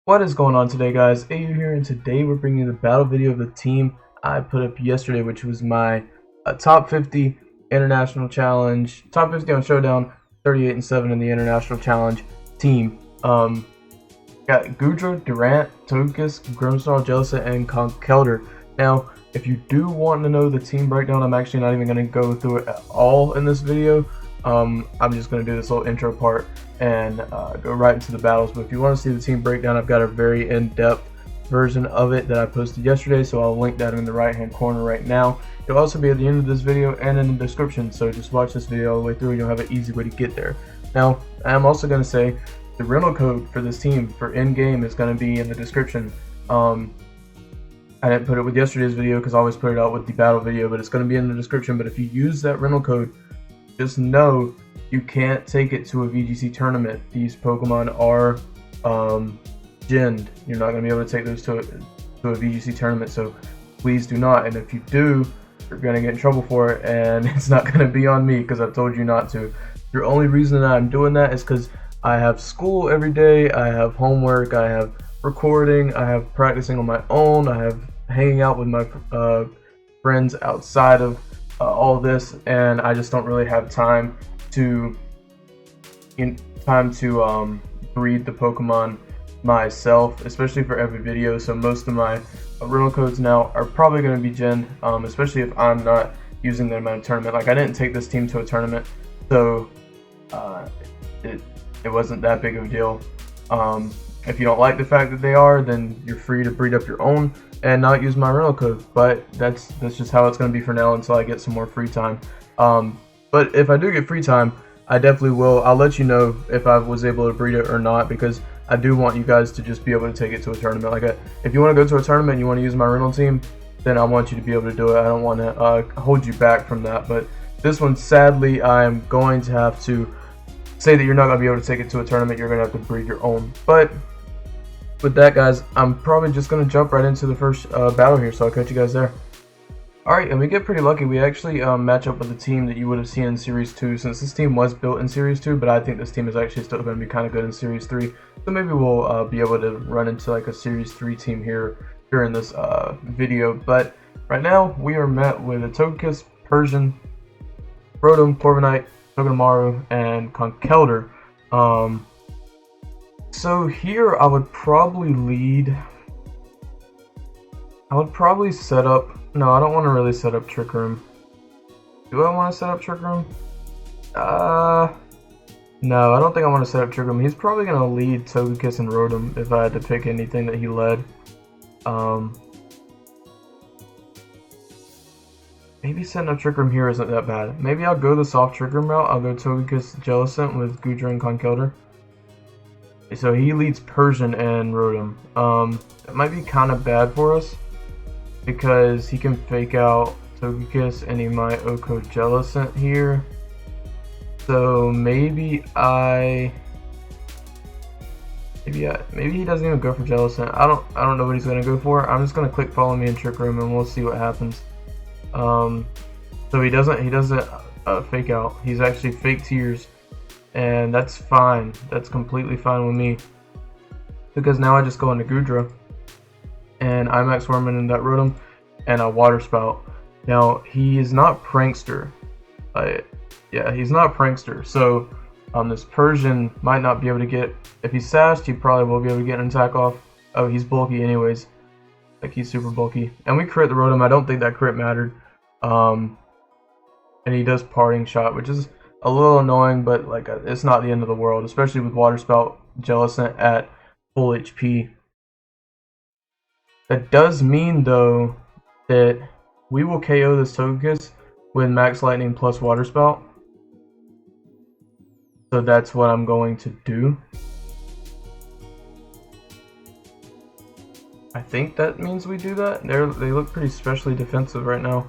What is going on today, guys? AU here, and today we're bringing you the battle video of the team I put up yesterday, which was my top 50 international challenge, top 50 on Showdown, 38-7 in the international challenge team. Got Gudra, Durant, Togekiss, Grimstar, Jellicent, and Conkeldurr. Now, if you do want to know the team breakdown, I'm actually not even going to go through it at all in this video. I'm just going to do this little intro part and go right into the battles. But if you want to see the team breakdown, I've got a very in-depth version of it that I posted yesterday, so I'll link that in the right hand corner right now. It'll also be at the end of this video and in the description, so just watch this video all the way through and you'll have an easy way to get there. Now, I'm also going to say the rental code for this team for in-game is going to be in the description. I didn't put it with yesterday's video because I always put it out with the battle video, but it's going to be in the description. But if you use that rental code, just know you can't take it to a VGC tournament. These Pokemon are ginned. You're not going to be able to take those to a VGC tournament, so please do not. And if you do, you're going to get in trouble for it, and it's not going to be on me because I've told you not to. The only reason that I'm doing that is because I have school every day, I have homework, I have recording, I have practicing on my own, I have hanging out with my friends outside of all this, and I just don't really have time to breed the Pokemon myself, especially for every video. So most of my rental codes now are probably going to be ginned, especially if I'm not using them at a tournament. Like, I didn't take this team to a tournament, so it wasn't that big of a deal. If you don't like the fact that they are, then you're free to breed up your own and not use my rental code, but that's just how it's going to be for now until I get some more free time. But if I do get free time, I definitely will. I'll let you know if I was able to breed it or not, because I do want you guys to just be able to take it to a tournament. Like, if you want to go to a tournament and you want to use my rental team, then I want you to be able to do it. I don't want to hold you back from that. But this one, sadly, I'm going to have to say that you're not going to be able to take it to a tournament. You're going to have to breed your own. But with that, guys, I'm probably just going to jump right into the first battle here, so I'll catch you guys there. Alright, and we get pretty lucky. We actually match up with the team that you would have seen in Series 2, since this team was built in Series 2, but I think this team is actually still going to be kind of good in Series 3. So maybe we'll be able to run into like a Series 3 team here during this video. But right now, we are met with a Togekiss, Persian, Rotom, Corviknight, Togedemaru, and Conkeldurr. So here I would probably lead. I would probably set up. No, I don't want to really set up Trick Room. Do I want to set up Trick Room? No, I don't think I want to set up Trick Room. He's probably going to lead Togekiss and Rotom if I had to pick anything that he led. Maybe setting up Trick Room here isn't that bad. Maybe I'll go the soft Trick Room route. I'll go Togekiss, Jellicent with Gudra and Conkeldurr. So he leads Persian and Rotom. That might be kind of bad for us, because he can fake out Togekiss and he might Oko Jellicent here. So maybe he doesn't even go for Jellicent. I don't know what he's gonna go for. I'm just gonna click follow me in Trick Room and we'll see what happens. So he doesn't fake out. He's actually fake tears, and that's fine. That's completely fine with me, because now I just go into Gudra and I max Worm into that Rotom and a Water Spout. Now, he is not Prankster. Yeah, he's not Prankster. So this Persian might not be able to get, if he's sashed, he probably will be able to get an attack off. Oh, he's bulky anyways. Like, he's super bulky. And we crit the Rotom. I don't think that crit mattered. And he does Parting Shot, which is a little annoying, but like, it's not the end of the world, especially with Water Spout Jellicent at full HP. That does mean, though, that we will KO this Togekiss with Max Lightning plus Water Spout. So that's what I'm going to do. I think that means we do that. They look pretty specially defensive right now.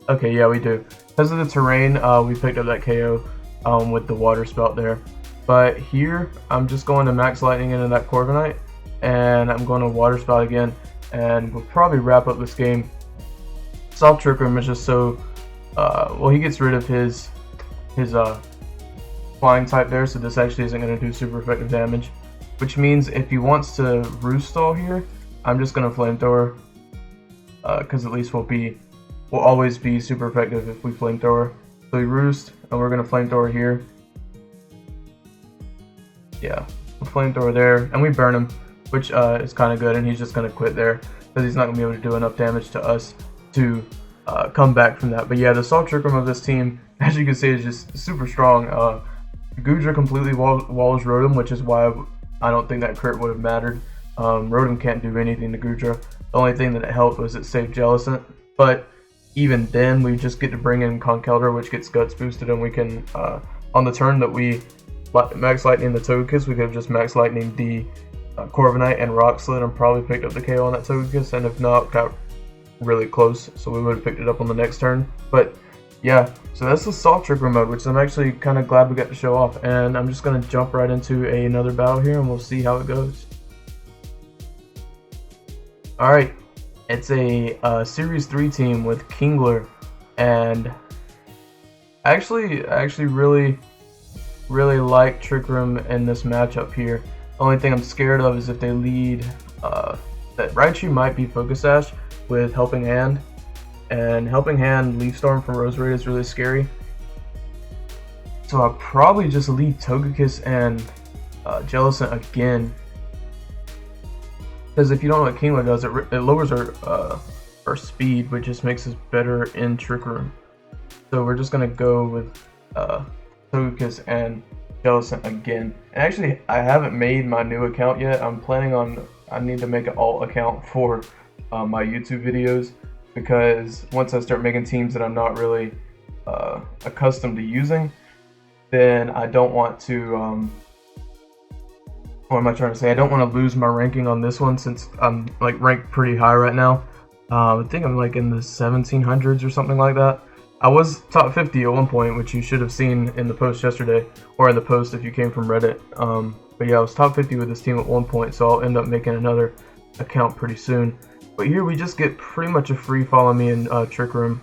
Okay, yeah, we do. Because of the terrain, we picked up that KO with the Water Spout there. But here, I'm just going to Max Lightning into that Corviknight, and I'm going to Water Spout again, and we'll probably wrap up this game. Soft Trick Room is just so, well, he gets rid of his flying type there, so this actually isn't going to do super effective damage. which means if he wants to roost stall here, I'm just gonna flamethrower, because at least we'll always be super effective if we flamethrower. So we roost, and we're gonna flamethrower here. Yeah, we'll flamethrower there, and we burn him, which is kind of good, and he's just gonna quit there because he's not gonna be able to do enough damage to us to come back from that. But yeah, the assault trick room of this team, as you can see, is just super strong. Goodra completely walls Rotom, which is why I don't think that crit would have mattered. Rotom can't do anything to Goodra. The only thing that it helped was it saved Jellicent, but even then we just get to bring in Conkeldurr, which gets guts boosted, and we can on the turn that we max lightning the Togekiss, we could have just max lightning the Corviknight and Rock Slid and probably picked up the KO on that Togekiss, and if not, got really close, so we would have picked it up on the next turn. But yeah, so that's the assault trick room mode, which I'm actually kind of glad we got to show off, and I'm just going to jump right into another battle here and we'll see how it goes. Alright, it's a Series 3 team with Kingler, and I actually really like Trick Room in this matchup here. The only thing I'm scared of is if they lead that Raichu might be Focus Sash with Helping Hand, and Helping Hand Leaf Storm from Roserade is really scary. So I'll probably just lead Togekiss and Jellicent again, because if you don't know what Kingler does, it lowers our speed, which just makes us better in Trick Room. So we're just gonna go with Togekiss and Jellicent again. And actually, I haven't made my new account yet. I'm planning on, I need to make an alt account for my YouTube videos, because once I start making teams that I'm not really accustomed to using, then I don't want to, what am I trying to say? I don't want to lose my ranking on this one, since I'm like ranked pretty high right now. I think I'm like in the 1700s or something like that. I was top 50 at one point, which you should have seen in the post yesterday, or in the post if you came from Reddit. But yeah, I was top 50 with this team at one point, so I'll end up making another account pretty soon. But here we just get pretty much a free follow me in Trick Room.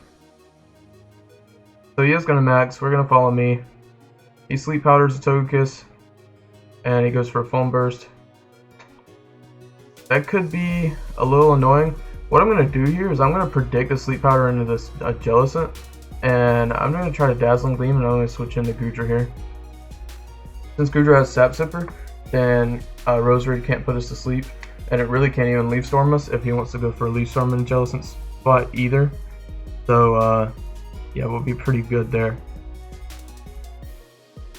So he is going to max, we're going to follow me. He sleep powders a Togekiss, and he goes for a Foam Burst. That could be a little annoying. What I'm going to do here is I'm going to predict a sleep powder into this Jellicent, and I'm going to try to Dazzling Gleam, and I'm going to switch into Goodra here. Since Goodra has Sap Sipper, then Roserade can't put us to sleep, and it really can't even Leaf Storm us if he wants to go for a Leaf Storm in Jellicent's spot either. So yeah, we'll be pretty good there.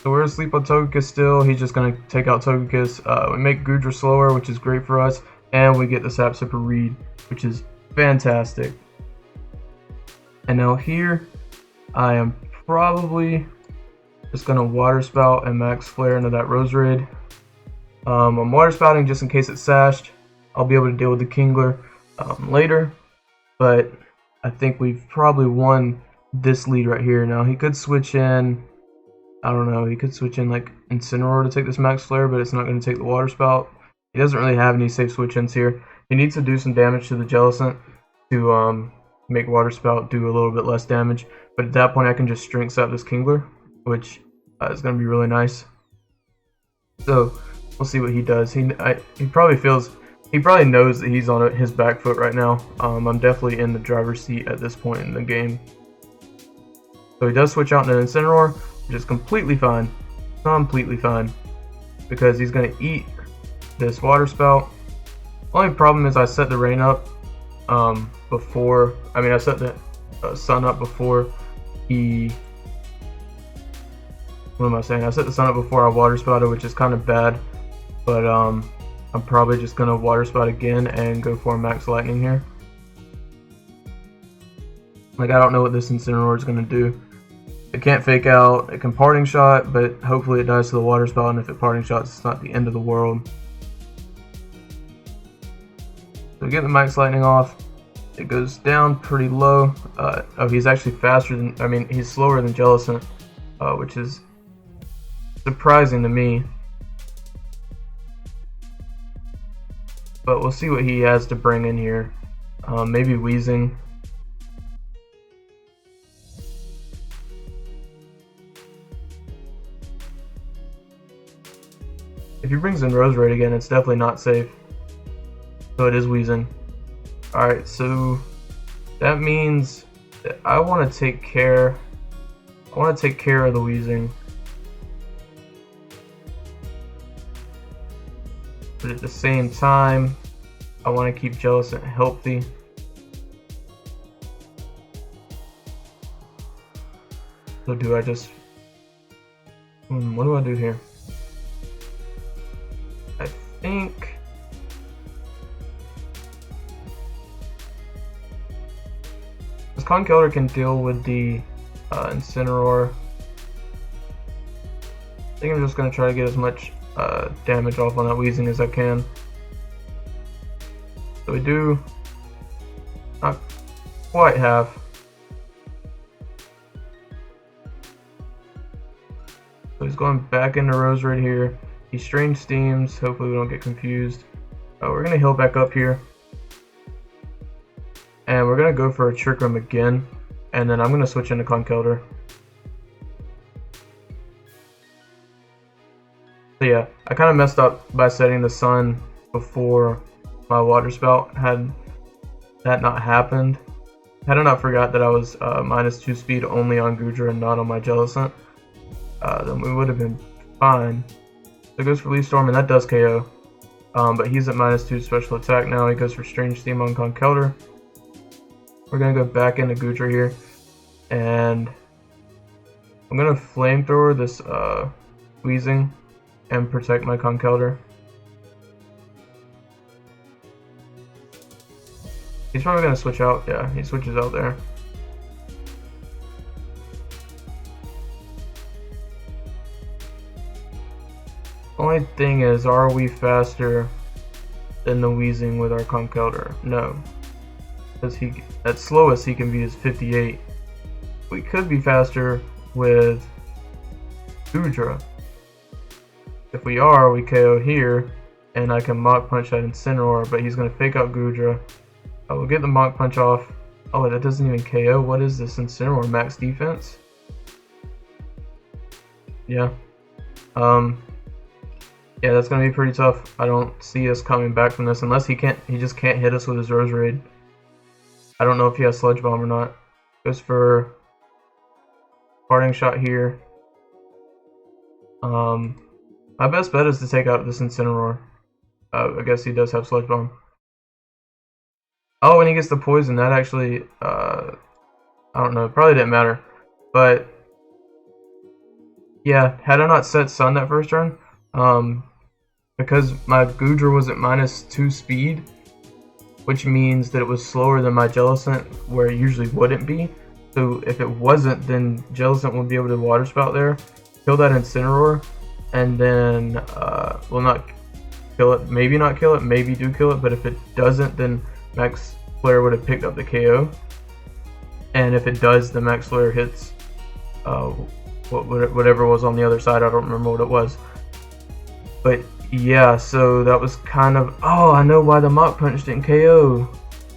So we're asleep on Togekiss still. He's just going to take out Togekiss. We make Goodra slower, which is great for us, and we get the Sap Sipper read, which is fantastic. And now here, I am probably just going to Water Spout and Max Flare into that Roserade. I'm Water Spouting just in case it's sashed. I'll be able to deal with the Kingler later, but I think we've probably won this lead right here. Now he could switch in, I don't know, he could switch in like Incineroar to take this Max Flare, but it's not going to take the Water Spout. He doesn't really have any safe switch-ins here. He needs to do some damage to the Jellicent to make Water Spout do a little bit less damage. But at that point, I can just Strength Sap this Kingler, which is going to be really nice. So we'll see what he does. He probably knows that he's on his back foot right now. I'm definitely in the driver's seat at this point in the game. So he does switch out into Incineroar, which is completely fine. Completely fine. Because he's going to eat this Water Spout. Only problem is I set the rain up before, I set the sun up before he, what am I saying? I set the sun up before I Water Spouted, which is kind of bad, but I'm probably just going to Water Spout again and go for a Max Lightning here. Like, I don't know what this Incineroar is going to do. It can't Fake Out, it can Parting Shot, but hopefully it dies to the Water Spout, and if it Parting Shots, it's not the end of the world. So we get the Max Lightning off. It goes down pretty low. Oh, he's actually faster than, he's slower than Jellicent, which is surprising to me. But we'll see what he has to bring in here. Maybe Wheezing. If he brings in Roserade again, it's definitely not safe. So it is Weezing. Alright, so that means that I want to take care of the Weezing. But at the same time, I want to keep Jellicent healthy. So do I just... what do I do here? I think... this Conkeldurr can deal with the Incineroar. I think I'm just going to try to get as much damage off on that Weezing as I can. So we do not quite half. So he's going back into Roserade here. He Strange Steams. Hopefully we don't get confused. We're going to heal back up here. And we're going to go for a Trick Room again. And then I'm going to switch into Conkeldurr. So yeah, I kind of messed up by setting the Sun before my Water Spout. Had that not happened, had I not forgot that I was -2 speed only on Goodra and not on my Jellicent, then we would have been fine. So it goes for Leaf Storm, and that does KO. But he's at -2 special attack now. He goes for Strange Steam on Conkeldurr. We're going to go back into Goodra here. And I'm going to Flamethrower this Weezing and protect my Conkeldurr. He's probably going to switch out. Yeah, he switches out there. Only thing is, are we faster than the Weezing with our Conkeldurr? No. Because he, at slowest he can be is 58. We could be faster with Goodra. If we are, we KO here, and I can Mach Punch that Incineroar, but he's going to fake out Goodra. I will get the Mach Punch off. Oh, that doesn't even KO. What is this? Incineroar max defense? Yeah. Yeah, that's going to be pretty tough. I don't see us coming back from this unless he just can't hit us with his Roserade. I don't know if he has Sludge Bomb or not. Goes for Parting Shot here. My best bet is to take out this Incineroar. I guess he does have Sludge Bomb. Oh, and he gets the poison. That actually, I don't know. It probably didn't matter. But, yeah, had I not set Sun that first turn, because my Goodra was at -2 speed, which means that it was slower than my Jellicent, where it usually wouldn't be. So if it wasn't, then Jellicent would be able to Water Spout there, kill that Incineroar, and then, well, not kill it, maybe not kill it, maybe do kill it, but if it doesn't, then Max Flare would have picked up the KO. And if it does, the Max Flare hits whatever was on the other side. I don't remember what it was. But yeah, so that was kind of... Oh, I know why the Mach Punch didn't KO.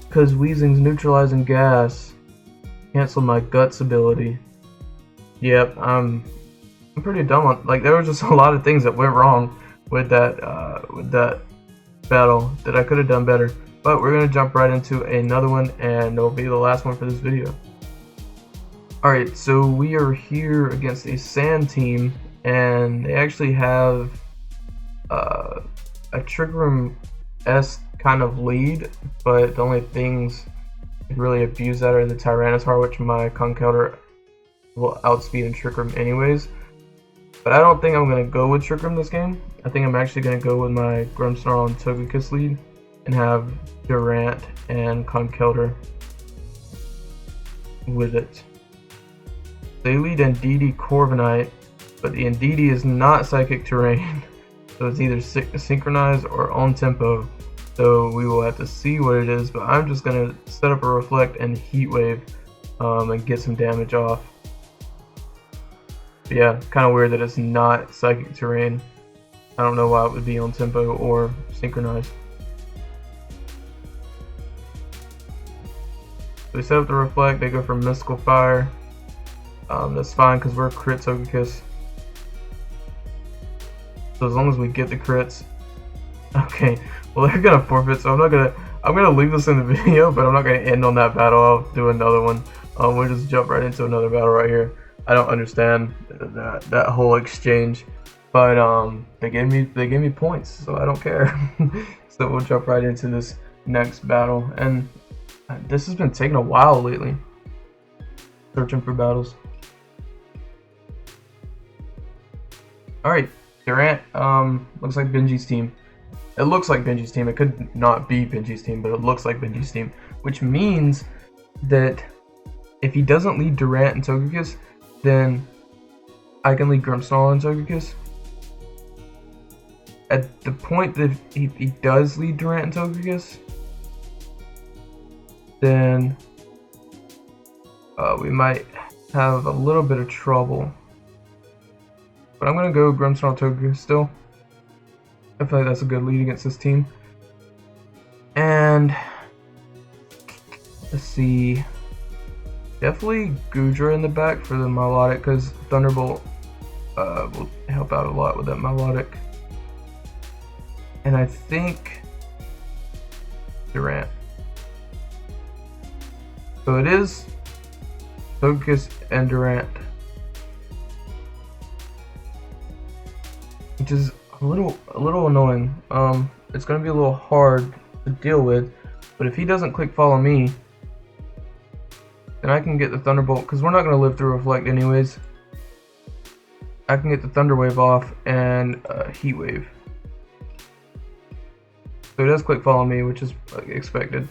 Because Weezing's neutralizing gas. Cancel my Guts ability. Yep, I'm pretty dumb on... Like, there was just a lot of things that went wrong with that battle that I could have done better. But we're going to jump right into another one, and it'll be the last one for this video. Alright, so we are here against a Sand team, and they actually have a Trick Room-esque kind of lead, but the only things that really abuse that are the Tyranitar, which my Conkeldurr will outspeed in Trick Room anyways. But I don't think I'm going to go with Trick Room this game. I think I'm actually going to go with my Grimmsnarl and Togekiss lead and have Durant and Conkeldurr with it. They lead Indeedee Corviknight, but the Indeedee is not Psychic Terrain, so it's either Synchronized or on tempo. So we will have to see what it is, but I'm just going to set up a Reflect and Heat Wave and get some damage off. But yeah, kind of weird that it's not Psychic Terrain. I don't know why it would be on tempo or Synchronized. So we set up the Reflect, they go for Mystical Fire. That's fine because we're crit Togekiss. So as long as we get the crits. Okay, well they're gonna forfeit, so I'm gonna leave this in the video, but I'm not gonna end on that battle. I'll do another one. We'll just jump right into another battle right here. I don't understand that whole exchange, but they gave me points, so I don't care. So we'll jump right into this next battle, and this has been taking a while lately. Searching for battles. All right, Durant. Looks like Benji's team. It looks like Benji's team. It could not be Benji's team, but it looks like Benji's team, which means that if he doesn't lead Durant and Togekiss, then I can lead Grimmsnarl and Togekiss. At the point that he does lead Durant and Togekiss, then we might have a little bit of trouble. But I'm gonna go Grimmsnarl Togekiss still. I feel like that's a good lead against this team. And let's see, definitely Goodra in the back for the Milotic, because Thunderbolt will help out a lot with that Milotic. And I think Durant. So it is Togekiss and Durant, which is a little annoying. It's gonna be a little hard to deal with, but if he doesn't click follow me, then I can get the Thunderbolt, because we're not gonna live through Reflect anyways. I can get the Thunder Wave off and Heat Wave. So he does click follow me, which is expected.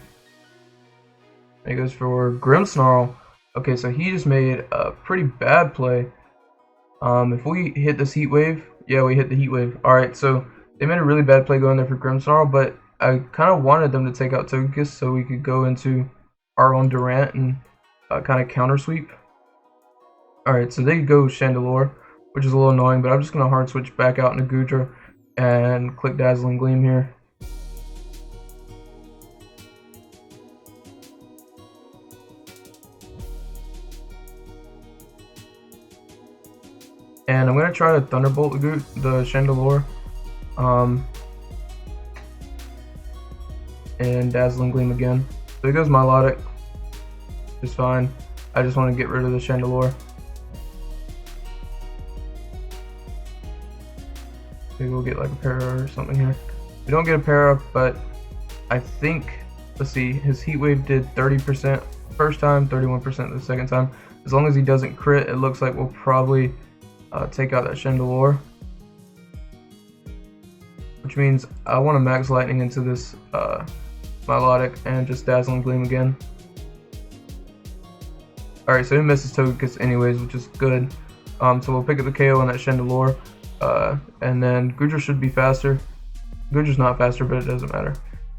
And he goes for Grimmsnarl. Okay, so he just made a pretty bad play. If we hit this Heat Wave, yeah, we hit the Heat Wave. Alright, so they made a really bad play going there for Grimmsnarl, but I kind of wanted them to take out Togekiss so we could go into our own Durant and kind of counter sweep. Alright, so they go Chandelure, which is a little annoying, but I'm just going to hard switch back out into Goodra and click Dazzling Gleam here. And I'm going to try to Thunderbolt the Chandelure. And Dazzling Gleam again. So he goes Milotic. Just fine. I just want to get rid of the Chandelure. Maybe we'll get like a para or something here. We don't get a para, but I think, let's see, his Heat Wave did 30% first time, 31% the second time. As long as he doesn't crit, it looks like we'll probably take out that Chandelure, which means I want to Max Lightning into this Milotic and just Dazzling Gleam again. Alright, so he misses Togekiss anyways, which is good. So we'll pick up the KO on that Chandelure, and then Goodra should be faster. Goodra's not faster, but it doesn't matter.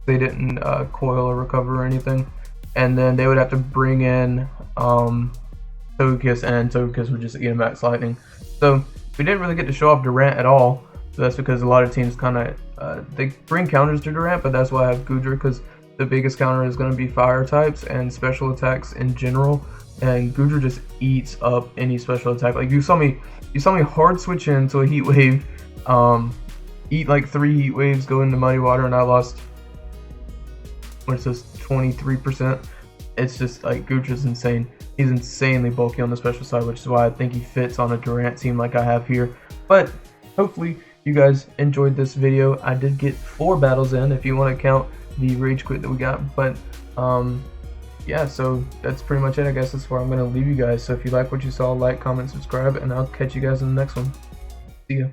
They didn't coil or recover or anything. And then they would have to bring in Togekiss, and Togekiss would just get a Max Lightning. So we didn't really get to show off Durant at all. So that's because a lot of teams kind of they bring counters to Durant, but that's why I have Goodra, because the biggest counter is going to be fire types and special attacks in general. And Goodra just eats up any special attack. Like you saw me hard switch into a Heat Wave, eat like 3 Heat Waves, go into Muddy Water, and I lost, what is this, 23%. It's just like Goodra's insane. He's insanely bulky on the special side, which is why I think he fits on a Durant team like I have here. But hopefully you guys enjoyed this video. I did get 4 battles in, if you want to count the rage quit that we got. But yeah, so that's pretty much it. I guess that's where I'm going to leave you guys. So if you like what you saw, like, comment, subscribe, and I'll catch you guys in the next one. See ya.